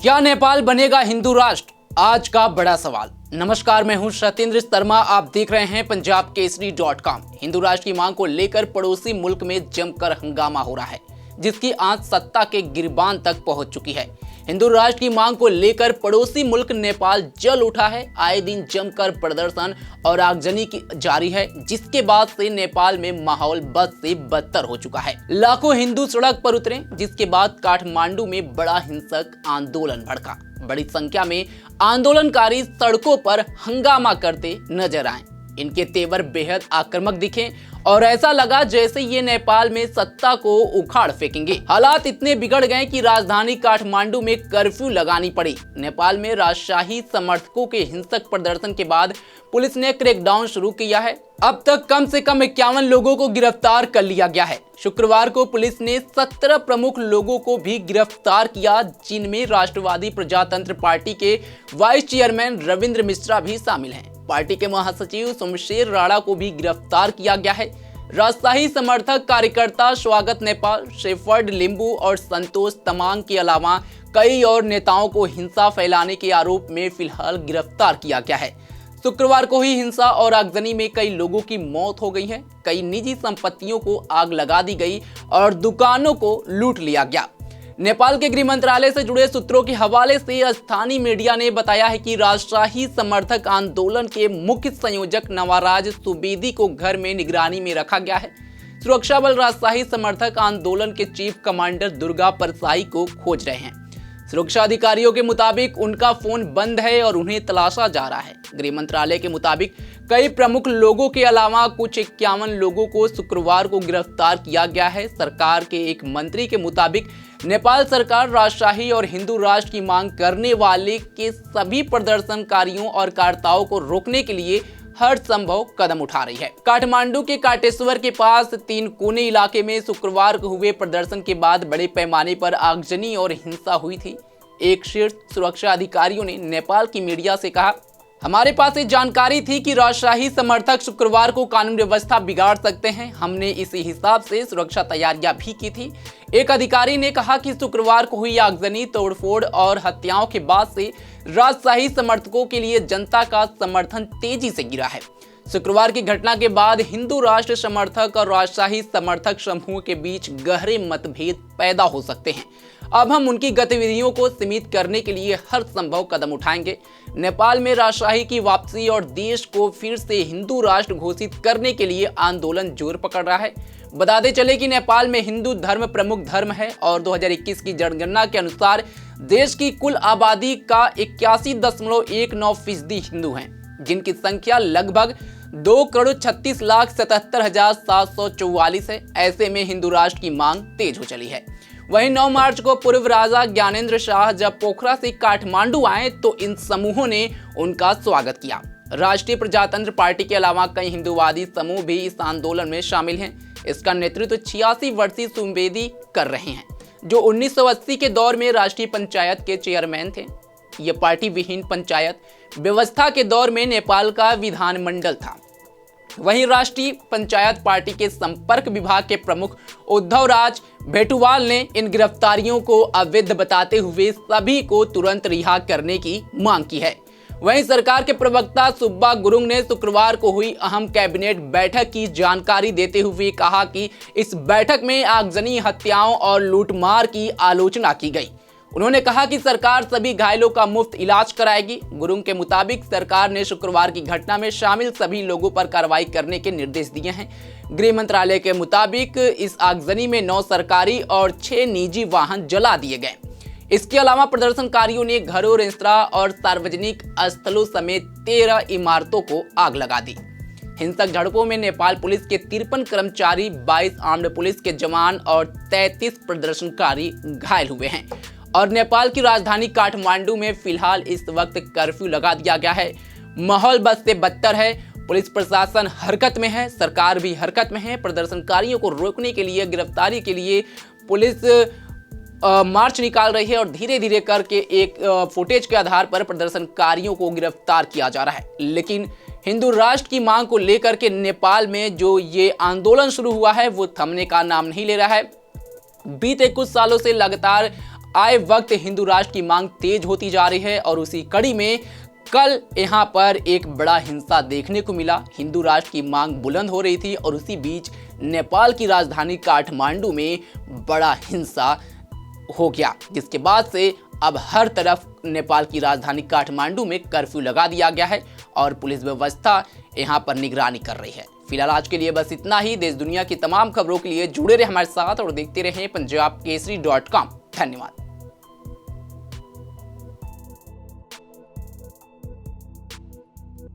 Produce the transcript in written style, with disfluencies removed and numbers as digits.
क्या नेपाल बनेगा हिंदू राष्ट्र? आज का बड़ा सवाल। नमस्कार, मैं हूं सत्येंद्र शर्मा। आप देख रहे हैं पंजाब केसरी.com। हिंदू राष्ट्र की मांग को लेकर पड़ोसी मुल्क में जमकर हंगामा हो रहा है, जिसकी आंच सत्ता के गिरबान तक पहुंच चुकी है। हिंदू राष्ट्र की मांग को लेकर पड़ोसी मुल्क नेपाल जल उठा है। आए दिन जमकर प्रदर्शन और आगजनी की जारी है, जिसके बाद से नेपाल में माहौल बद से बदतर हो चुका है। लाखों हिंदू सड़क पर उतरे, जिसके बाद काठमांडू में बड़ा हिंसक आंदोलन भड़का। बड़ी संख्या में आंदोलनकारी सड़कों पर हंगामा करते नजर आए। इनके तेवर बेहद आक्रामक दिखे और ऐसा लगा जैसे ये नेपाल में सत्ता को उखाड़ फेंकेंगे। हालात इतने बिगड़ गए कि राजधानी काठमांडू में कर्फ्यू लगानी पड़ी। नेपाल में राजशाही समर्थकों के हिंसक प्रदर्शन के बाद पुलिस ने क्रैकडाउन शुरू किया है। अब तक कम से कम 51 लोगों को गिरफ्तार कर लिया गया है। शुक्रवार को पुलिस ने 17 प्रमुख लोगों को भी गिरफ्तार किया, जिनमें राष्ट्रवादी प्रजातंत्र पार्टी के वाइस चेयरमैन रविंद्र मिश्रा भी शामिल हैं। पार्टी के महासचिव सोमशेर राणा को भी गिरफ्तार किया गया है। राजशाही समर्थक कार्यकर्ता स्वागत नेपाल, शेफर्ड लिंबू और संतोष तमांग के अलावा कई और नेताओं को हिंसा फैलाने के आरोप में फिलहाल गिरफ्तार किया गया है। शुक्रवार को ही हिंसा और आगजनी में कई लोगों की मौत हो गई है। कई निजी संपत्तियों को आग लगा दी गई और दुकानों को लूट लिया गया। नेपाल के गृह मंत्रालय से जुड़े सूत्रों के हवाले से स्थानीय मीडिया ने बताया है कि राजशाही समर्थक आंदोलन के मुख्य संयोजक नवाराज सुवेदी को घर में निगरानी में रखा गया है। सुरक्षा बल राजशाही समर्थक आंदोलन के चीफ कमांडर दुर्गा परसाई को खोज रहे हैं। सुरक्षा अधिकारियों के मुताबिक उनका फोन बंद है और उन्हें तलाशा जा रहा है। गृह मंत्रालय के मुताबिक कई प्रमुख लोगों के अलावा कुछ 51 लोगों को शुक्रवार को गिरफ्तार किया गया है। सरकार के एक मंत्री के मुताबिक नेपाल सरकार राजशाही और हिंदू राष्ट्र की मांग करने वाले के सभी प्रदर्शनकारियों और कार्ताओं को रोकने के लिए हर संभव कदम उठा रही है। काठमांडू के काटेश्वर के पास 3 कोने इलाके में शुक्रवार को हुए प्रदर्शन के बाद बड़े पैमाने पर आगजनी और हिंसा हुई थी। एक शीर्ष सुरक्षा अधिकारियों ने नेपाल की मीडिया से कहा, हमारे पास एक जानकारी थी कि राजशाही समर्थक शुक्रवार को कानून व्यवस्था बिगाड़ सकते हैं। हमने इसी हिसाब से सुरक्षा तैयारियां भी की थी। एक अधिकारी ने कहा कि शुक्रवार को हुई आगजनी, तोड़फोड़ और हत्याओं के बाद से राजशाही समर्थकों के लिए जनता का समर्थन तेजी से गिरा है। शुक्रवार की घटना के बाद हिंदू राष्ट्र समर्थक और राजशाही समर्थक समूह के बीच गहरे मतभेद पैदा हो सकते हैं। अब हम उनकी गतिविधियों को सीमित करने के लिए हर संभव कदम उठाएंगे। नेपाल में राजशाही की वापसी और देश को फिर से हिंदू राष्ट्र घोषित करने के लिए आंदोलन जोर पकड़ रहा है। बताते चले कि नेपाल में हिंदू धर्म प्रमुख धर्म है और 2021 की जनगणना के अनुसार देश की कुल आबादी का 81.19% हिंदू हैं, जिनकी संख्या लगभग 2,36,77,744 है। ऐसे में हिंदू राष्ट्र की मांग तेज हो चली है। वहीं 9 मार्च को पूर्व राजा ज्ञानेंद्र शाह जब पोखरा से काठमांडू आए तो इन समूहों ने उनका स्वागत किया। राष्ट्रीय प्रजातंत्र पार्टी के अलावा कई हिंदूवादी समूह भी इस आंदोलन में शामिल हैं। इसका नेतृत्व 86 वर्षीय सुवेदी कर रहे हैं, जो 1980 के दौर में राष्ट्रीय पंचायत के चेयरमैन थे। ये पार्टी विहीन पंचायत व्यवस्था के दौर में नेपाल का विधानमंडल था। वहीं राष्ट्रीय पंचायत पार्टी के संपर्क विभाग के प्रमुख उद्धव राज भेटुवाल ने इन गिरफ्तारियों को अवैध बताते हुए सभी को तुरंत रिहा करने की मांग की है। वहीं सरकार के प्रवक्ता सुब्बा गुरुंग ने शुक्रवार को हुई अहम कैबिनेट बैठक की जानकारी देते हुए कहा कि इस बैठक में आगजनी, हत्याओं और लूटमार की आलोचना की गई। उन्होंने कहा कि सरकार सभी घायलों का मुफ्त इलाज कराएगी। गुरुंग के मुताबिक सरकार ने शुक्रवार की घटना में शामिल सभी लोगों पर कार्रवाई करने के निर्देश दिए हैं। गृह मंत्रालय के मुताबिक इस आगजनी में 9 सरकारी और 6 निजी वाहन जला दिए गए। इसके अलावा प्रदर्शनकारियों ने घरों, रेस्तरां और सार्वजनिक स्थलों समेत 13 इमारतों को आग लगा दी। हिंसक झड़पों में नेपाल पुलिस के 53 कर्मचारी, 22 आर्म्ड पुलिस के जवान और 33 प्रदर्शनकारी घायल हुए हैं। और नेपाल की राजधानी काठमांडू में फिलहाल इस वक्त कर्फ्यू लगा दिया गया है। माहौल बद से बदतर है। पुलिस प्रशासन हरकत में है, सरकार भी हरकत में है। प्रदर्शनकारियों को रोकने के लिए, गिरफ्तारी के लिए पुलिस मार्च निकाल रही है और धीरे धीरे करके एक फुटेज के आधार पर प्रदर्शनकारियों को गिरफ्तार किया जा रहा है। लेकिन हिंदू राष्ट्र की मांग को लेकर के नेपाल में जो ये आंदोलन शुरू हुआ है वो थमने का नाम नहीं ले रहा है। बीते कुछ सालों से लगातार आए वक्त हिंदू राष्ट्र की मांग तेज होती जा रही है और उसी कड़ी में कल यहां पर एक बड़ा हिंसा देखने को मिला। हिंदू राष्ट्र की मांग बुलंद हो रही थी और उसी बीच नेपाल की राजधानी काठमांडू में बड़ा हिंसा हो गया, जिसके बाद से अब हर तरफ नेपाल की राजधानी काठमांडू में कर्फ्यू लगा दिया गया है और पुलिस व्यवस्था यहां पर निगरानी कर रही है। फिलहाल आज के लिए बस इतना ही। देश दुनिया की तमाम खबरों के लिए जुड़े रहे हमारे साथ और देखते रहें पंजाब केसरी.com। धन्यवाद।